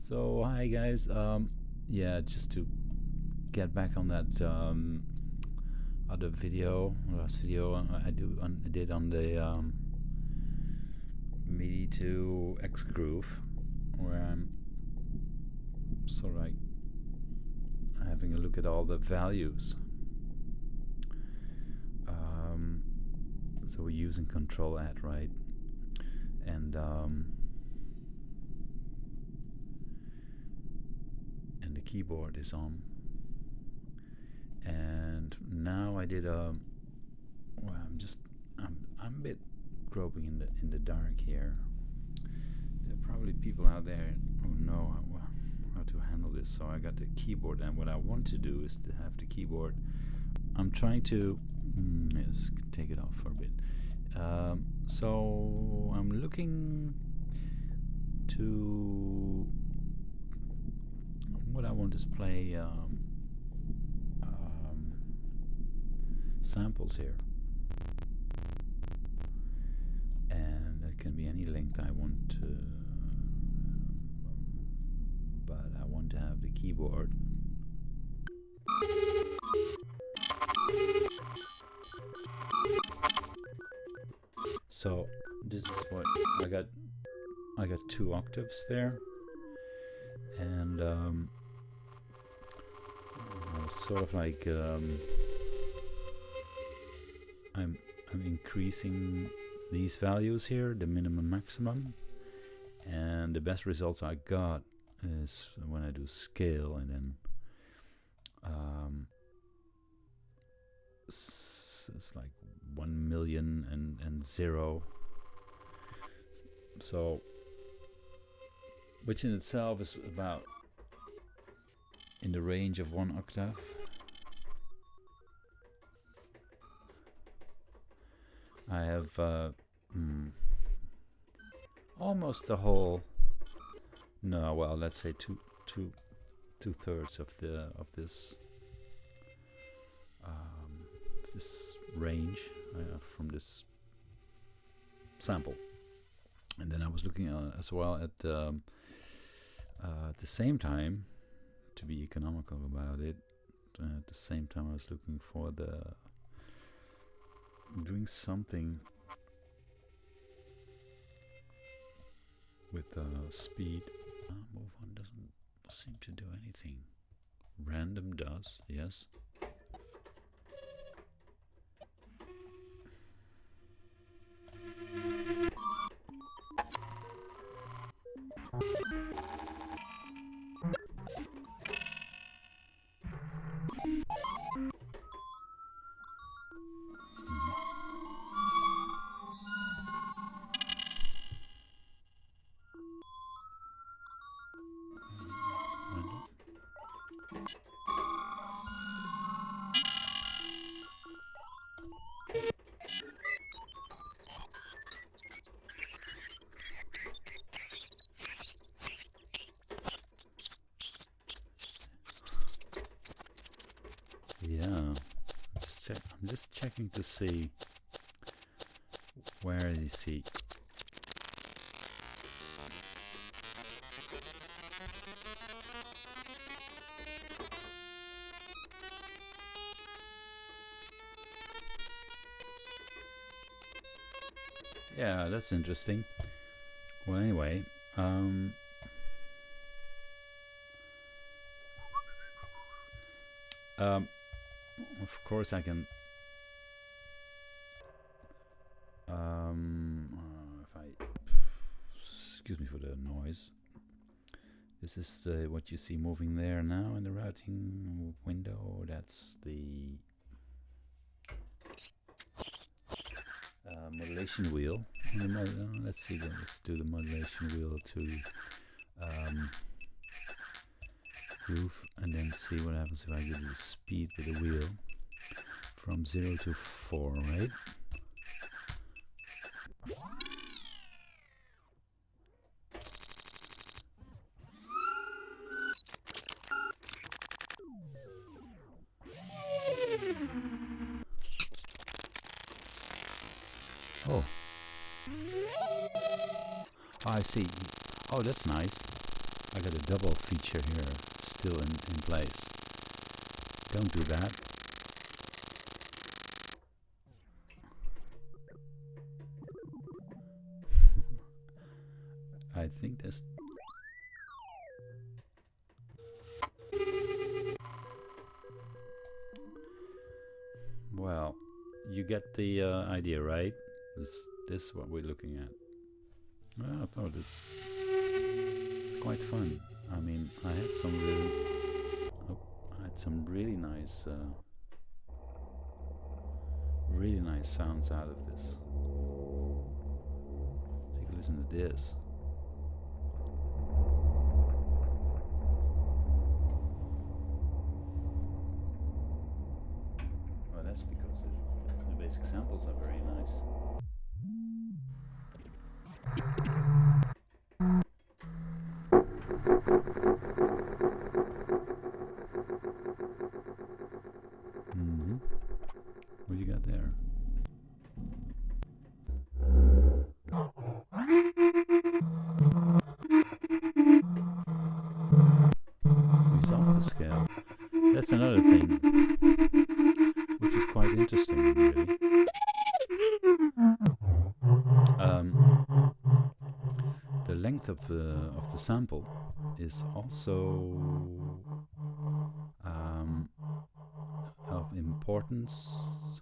So hi guys, yeah, just to get back on that other video, last video I did on the Midi to Xgroove, where I'm sort of like having a look at all the values. So we're using Control Add, right? And the keyboard is on. And now I did well, I'm a bit groping in the dark here. There are probably people out there who know how to handle this. So I got the keyboard, and what I want to do is to have the keyboard. I'm trying to yes, take it off for a bit. So I'm looking to what I want is play samples here, and it can be any length I want to, but I want to have the keyboard. So this is what I got. I got 2 octaves there, and sort of like I'm increasing these values here, the minimum, maximum, and the best results I got is when I do scale, and then it's like 1,000,000 and 0. So, which in itself is about in the range of 1 octave. I have almost the whole. No, well, let's say two-thirds of this range from this sample. And then I was looking as well at the same time, to be economical about it. At the same time, I was looking for doing something with speed. Move on doesn't seem to do anything. Random does, yes. Yeah, I'm just checking to see where is he. Yeah, that's interesting. Well, anyway, of course I can if I excuse me for the noise. This is what you see moving there now in the routing window. That's the modulation wheel. Let's see, let's do the modulation wheel to groove, and then see what happens if I give the speed with the wheel from 0 to 4, right? Oh. Oh, I see. Oh, that's nice. I got a double feature here still in place. Don't do that. I think that's... Well, you get the idea, right? This is what we're looking at. Well, I thought it's quite fun. I mean, I had some really nice sounds out of this. Take a listen to this. Well, that's because the basic samples are very nice. What do you got there? He's off the scale. That's another thing, which is quite interesting, really. The length of the sample is also of importance